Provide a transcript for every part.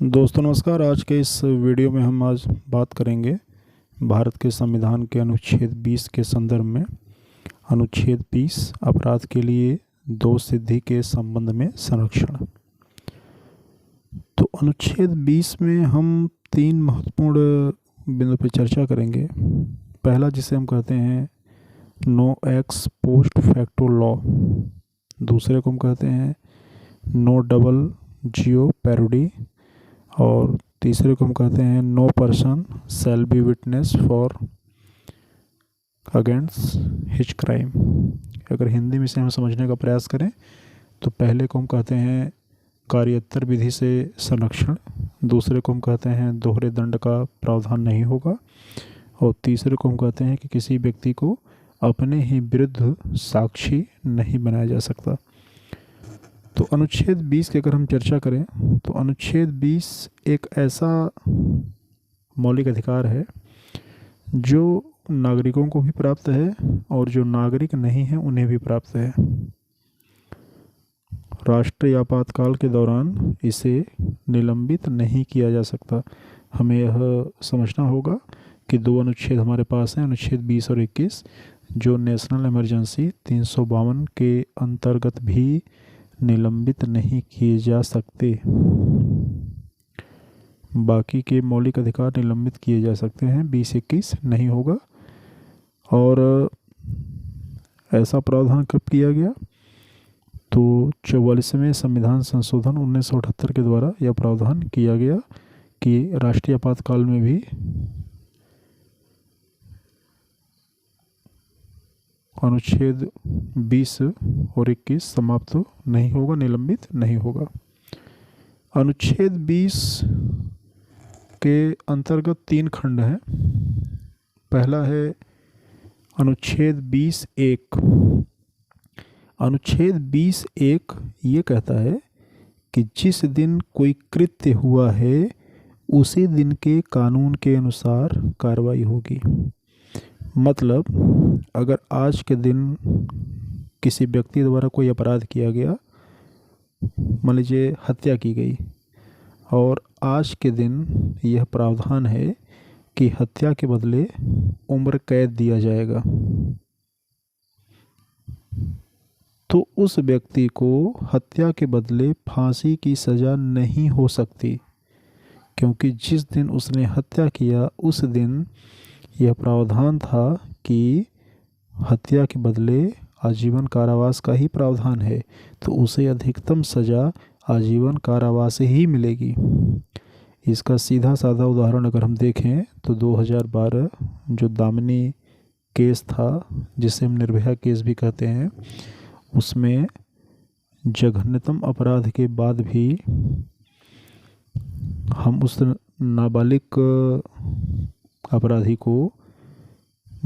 दोस्तों नमस्कार। आज के इस वीडियो में हम आज बात करेंगे भारत के संविधान के अनुच्छेद 20 के संदर्भ में। अनुच्छेद 20 अपराध के लिए दोष सिद्धि के संबंध में संरक्षण। तो अनुच्छेद 20 में हम तीन महत्वपूर्ण बिंदु पर चर्चा करेंगे। पहला, जिसे हम कहते हैं no ex post facto law. दूसरे को हम कहते हैं नो डबल जियो पैरोडी। और तीसरे को हम कहते हैं no person shall be witness for against which crime. अगर हिंदी में से हम समझने का प्रयास करें तो पहले को हम कहते हैं कार्योत्तर विधि से संरक्षण, दूसरे को हम कहते हैं दोहरे दंड का प्रावधान नहीं होगा, और तीसरे को हम कहते हैं कि किसी व्यक्ति को अपने ही विरुद्ध साक्षी नहीं बनाया जा सकता। तो अनुच्छेद 20 की अगर हम चर्चा करें तो अनुच्छेद 20 एक ऐसा मौलिक अधिकार है जो नागरिकों को भी प्राप्त है और जो नागरिक नहीं है उन्हें भी प्राप्त है। राष्ट्रीय आपातकाल के दौरान इसे निलंबित नहीं किया जा सकता। हमें यह समझना होगा कि दो अनुच्छेद हमारे पास हैं, अनुच्छेद 20 और 21, जो नेशनल इमरजेंसी 352 के अंतर्गत भी निलंबित नहीं किए जा सकते। बाकी के मौलिक अधिकार निलंबित किए जा सकते हैं, 20-21 नहीं होगा। और ऐसा प्रावधान कब किया गया? तो 44वें संविधान संशोधन 1978 के द्वारा यह प्रावधान किया गया कि राष्ट्रीय आपातकाल में भी अनुच्छेद 20 और 21 समाप्त नहीं होगा, निलंबित नहीं होगा। अनुच्छेद 20 के अंतर्गत तीन खंड हैं। पहला है अनुच्छेद 20(1). अनुच्छेद 20(1) ये कहता है कि जिस दिन कोई कृत्य हुआ है उसी दिन के कानून के अनुसार कार्रवाई होगी। मतलब अगर आज के दिन किसी व्यक्ति द्वारा कोई अपराध किया गया, मान लीजिए हत्या की गई, और आज के दिन यह प्रावधान है कि हत्या के बदले उम्र कैद दिया जाएगा, तो उस व्यक्ति को हत्या के बदले फांसी की सज़ा नहीं हो सकती, क्योंकि जिस दिन उसने हत्या किया उस दिन यह प्रावधान था कि हत्या के बदले आजीवन कारावास का ही प्रावधान है, तो उसे अधिकतम सज़ा आजीवन कारावास ही मिलेगी। इसका सीधा साधा उदाहरण अगर हम देखें तो 2012 जो दामिनी केस था, जिसे हम निर्भया केस भी कहते हैं, उसमें जघन्यतम अपराध के बाद भी हम उस नाबालिग अपराधी को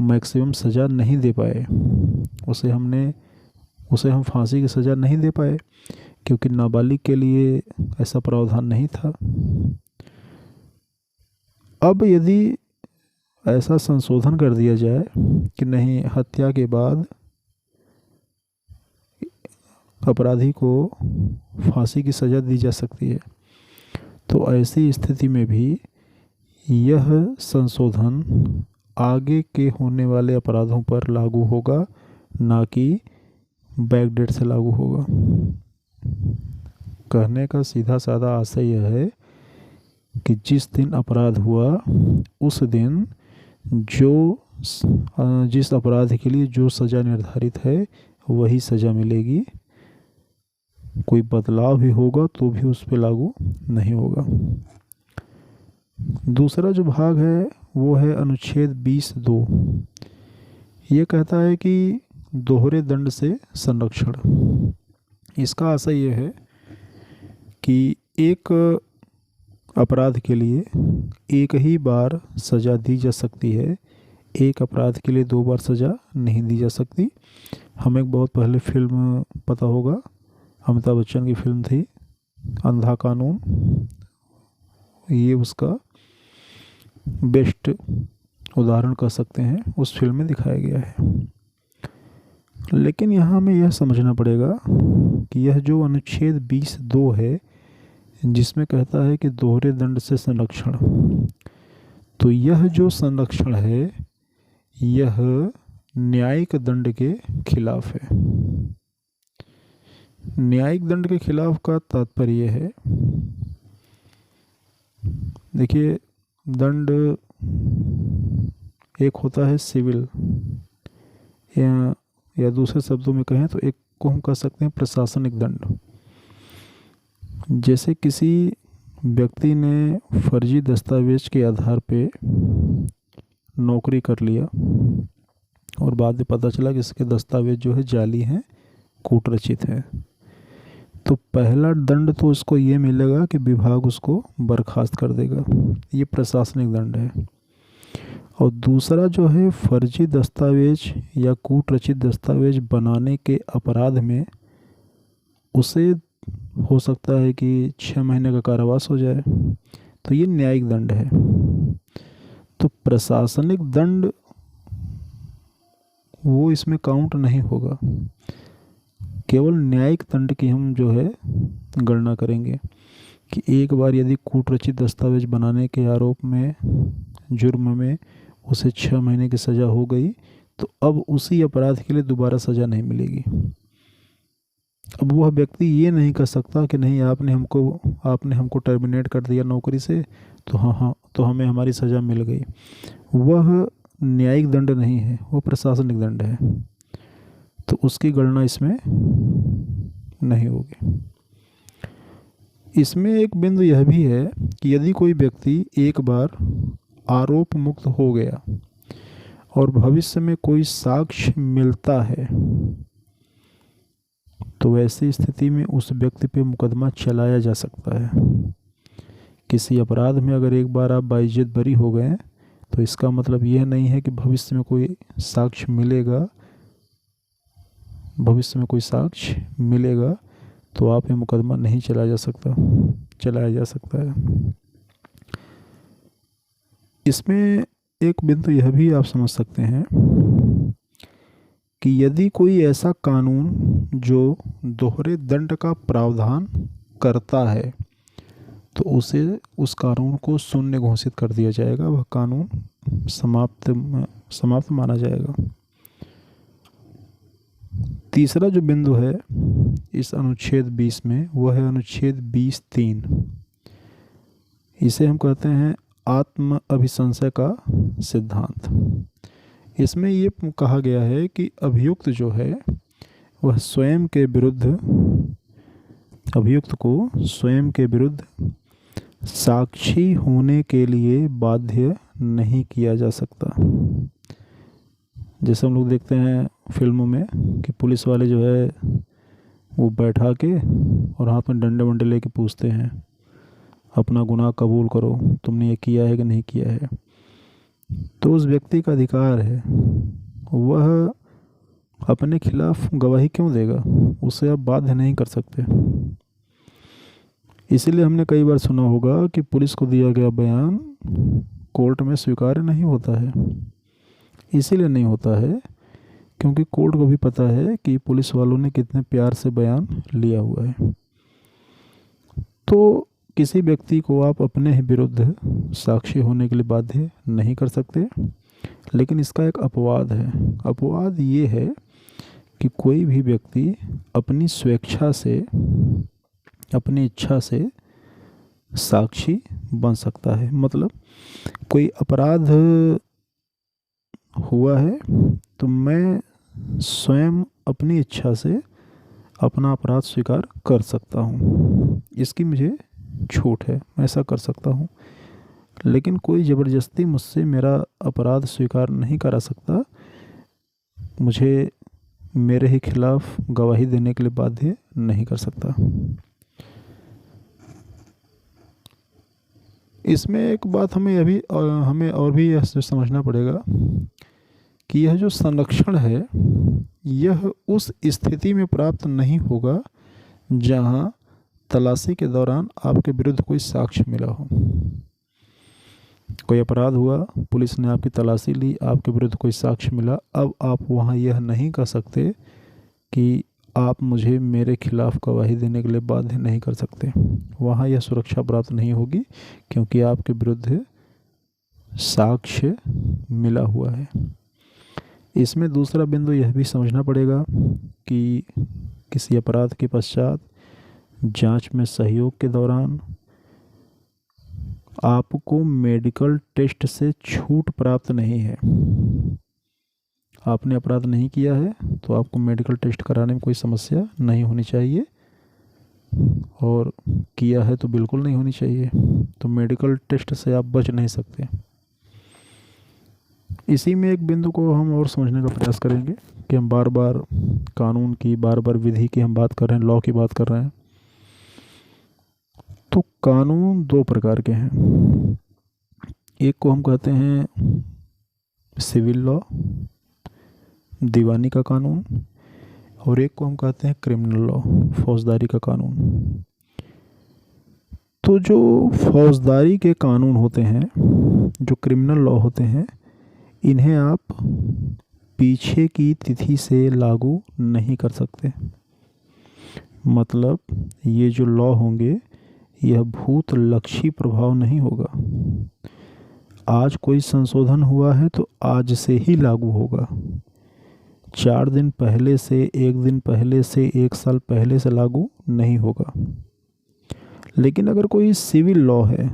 मैक्सिमम सज़ा नहीं दे पाए। उसे हम फांसी की सज़ा नहीं दे पाए क्योंकि नाबालिग के लिए ऐसा प्रावधान नहीं था। अब यदि ऐसा संशोधन कर दिया जाए कि नहीं, हत्या के बाद अपराधी को फांसी की सज़ा दी जा सकती है, तो ऐसी स्थिति में भी यह संशोधन आगे के होने वाले अपराधों पर लागू होगा, ना कि बैकडेट से लागू होगा। कहने का सीधा साधा आशय यह है कि जिस दिन अपराध हुआ उस दिन जिस अपराध के लिए जो सज़ा निर्धारित है वही सज़ा मिलेगी। कोई बदलाव भी होगा तो भी उस पर लागू नहीं होगा। दूसरा जो भाग है वो है अनुच्छेद 20(2). ये कहता है कि दोहरे दंड से संरक्षण। इसका आशय यह है कि एक अपराध के लिए एक ही बार सज़ा दी जा सकती है, एक अपराध के लिए दो बार सज़ा नहीं दी जा सकती। हमें एक बहुत पहले फिल्म पता होगा, अमिताभ बच्चन की फिल्म थी अंधा कानून, ये उसका बेस्ट उदाहरण कह सकते हैं, उस फिल्म में दिखाया गया है। लेकिन यहाँ हमें यह समझना पड़ेगा कि यह जो अनुच्छेद 20(2) है, जिसमें कहता है कि दोहरे दंड से संरक्षण। तो यह जो संरक्षण है यह न्यायिक दंड के खिलाफ है। न्यायिक दंड के खिलाफ का तात्पर्य है, देखिए दंड एक होता है सिविल, या दूसरे शब्दों में कहें तो एक को हम कह सकते हैं प्रशासनिक दंड। जैसे किसी व्यक्ति ने फर्जी दस्तावेज के आधार पे नौकरी कर लिया और बाद में पता चला कि इसके दस्तावेज जो है जाली हैं, कूटरचित हैं, तो पहला दंड तो उसको ये मिलेगा कि विभाग उसको बर्खास्त कर देगा, ये प्रशासनिक दंड है। और दूसरा जो है फर्जी दस्तावेज या कूटरचित दस्तावेज बनाने के अपराध में उसे हो सकता है कि 6 महीने का कारावास हो जाए, तो ये न्यायिक दंड है। तो प्रशासनिक दंड वो इसमें काउंट नहीं होगा, केवल न्यायिक दंड की हम जो है गणना करेंगे कि एक बार यदि कूटरचित दस्तावेज बनाने के आरोप में, जुर्म में उसे 6 महीने की सज़ा हो गई, तो अब उसी अपराध के लिए दोबारा सज़ा नहीं मिलेगी। अब वह व्यक्ति ये नहीं कर सकता कि नहीं आपने हमको टर्मिनेट कर दिया नौकरी से, तो हाँ तो हमें हमारी सज़ा मिल गई। वह न्यायिक दंड नहीं है, वो प्रशासनिक दंड है, तो उसकी गणना इसमें नहीं होगी। इसमें एक बिंदु यह भी है कि यदि कोई व्यक्ति एक बार आरोप मुक्त हो गया और भविष्य में कोई साक्ष्य मिलता है, तो वैसी स्थिति में उस व्यक्ति पे मुकदमा चलाया जा सकता है। किसी अपराध में अगर एक बार आप बाइज्जत बरी हो गए, तो इसका मतलब यह नहीं है कि भविष्य में कोई साक्ष्य मिलेगा तो आप ये मुकदमा नहीं चलाया जा सकता है। इसमें एक बिंदु यह भी आप समझ सकते हैं कि यदि कोई ऐसा कानून जो दोहरे दंड का प्रावधान करता है, तो उस कानून को शून्य घोषित कर दिया जाएगा, वह कानून समाप्त माना जाएगा। तीसरा जो बिंदु है इस अनुच्छेद 20 में, वह है अनुच्छेद 20(3). इसे हम कहते हैं आत्म अभिसंशय का सिद्धांत। इसमें ये कहा गया है कि अभियुक्त जो है वह अभियुक्त को स्वयं के विरुद्ध साक्षी होने के लिए बाध्य नहीं किया जा सकता। जैसे हम लोग देखते हैं फिल्मों में कि पुलिस वाले जो है वो बैठा के और हाथ में डंडे वंडे लेके पूछते हैं, अपना गुनाह कबूल करो, तुमने ये किया है कि नहीं किया है। तो उस व्यक्ति का अधिकार है, वह अपने खिलाफ गवाही क्यों देगा, उसे आप बाध्य नहीं कर सकते। इसीलिए हमने कई बार सुना होगा कि पुलिस को दिया गया बयान कोर्ट में स्वीकार्य नहीं होता है। इसीलिए नहीं होता है क्योंकि कोर्ट को भी पता है कि पुलिस वालों ने कितने प्यार से बयान लिया हुआ है। तो किसी व्यक्ति को आप अपने ही विरुद्ध साक्षी होने के लिए बाध्य नहीं कर सकते, लेकिन इसका एक अपवाद है। अपवाद ये है कि कोई भी व्यक्ति अपनी स्वेच्छा से, अपनी इच्छा से साक्षी बन सकता है। मतलब कोई अपराध हुआ है तो मैं स्वयं अपनी इच्छा से अपना अपराध स्वीकार कर सकता हूँ, इसकी मुझे छूट है, मैं ऐसा कर सकता हूँ। लेकिन कोई ज़बरदस्ती मुझसे मेरा अपराध स्वीकार नहीं करा सकता, मुझे मेरे ही खिलाफ गवाही देने के लिए बाध्य नहीं कर सकता। इसमें एक बात हमें और भी यह समझना पड़ेगा कि यह जो संरक्षण है यह उस स्थिति में प्राप्त नहीं होगा जहां तलाशी के दौरान आपके विरुद्ध कोई साक्ष्य मिला हो। कोई अपराध हुआ, पुलिस ने आपकी तलाशी ली, आपके विरुद्ध कोई साक्ष्य मिला, अब आप वहां यह नहीं कह सकते कि आप मुझे मेरे खिलाफ गवाही देने के लिए बाध्य नहीं कर सकते। वहाँ यह सुरक्षा प्राप्त नहीं होगी क्योंकि आपके विरुद्ध साक्ष्य मिला हुआ है। इसमें दूसरा बिंदु यह भी समझना पड़ेगा कि किसी अपराध के पश्चात जांच में सहयोग के दौरान आपको मेडिकल टेस्ट से छूट प्राप्त नहीं है। आपने अपराध नहीं किया है तो आपको मेडिकल टेस्ट कराने में कोई समस्या नहीं होनी चाहिए, और किया है तो बिल्कुल नहीं होनी चाहिए। तो मेडिकल टेस्ट से आप बच नहीं सकते। इसी में एक बिंदु को हम और समझने का प्रयास करेंगे कि हम बार बार कानून की, बार बार विधि की हम बात कर रहे हैं, लॉ की बात कर रहे हैं। तो कानून दो प्रकार के हैं। एक को हम कहते हैं सिविल लॉ, दीवानी का कानून, और एक को हम कहते हैं क्रिमिनल लॉ, फौजदारी का कानून। तो जो फौजदारी के कानून होते हैं, जो क्रिमिनल लॉ होते हैं, इन्हें आप पीछे की तिथि से लागू नहीं कर सकते। मतलब ये जो लॉ होंगे यह भूत लक्षी प्रभाव नहीं होगा। आज कोई संशोधन हुआ है तो आज से ही लागू होगा। 4 दिन पहले से, 1 दिन पहले से, 1 साल पहले से लागू नहीं होगा। लेकिन अगर कोई सिविल लॉ है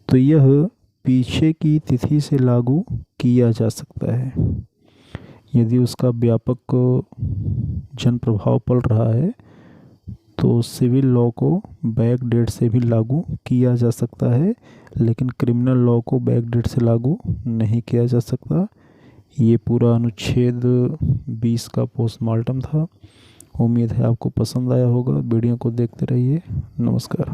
तो यह पीछे की तिथि से लागू किया जा सकता है। यदि उसका व्यापक जन प्रभाव पड़ रहा है तो सिविल लॉ को बैक डेट से भी लागू किया जा सकता है, लेकिन क्रिमिनल लॉ को बैक डेट से लागू नहीं किया जा सकता। ये पूरा अनुच्छेद 20 का पोस्टमार्टम था। उम्मीद है आपको पसंद आया होगा। वीडियो को देखते रहिए। नमस्कार।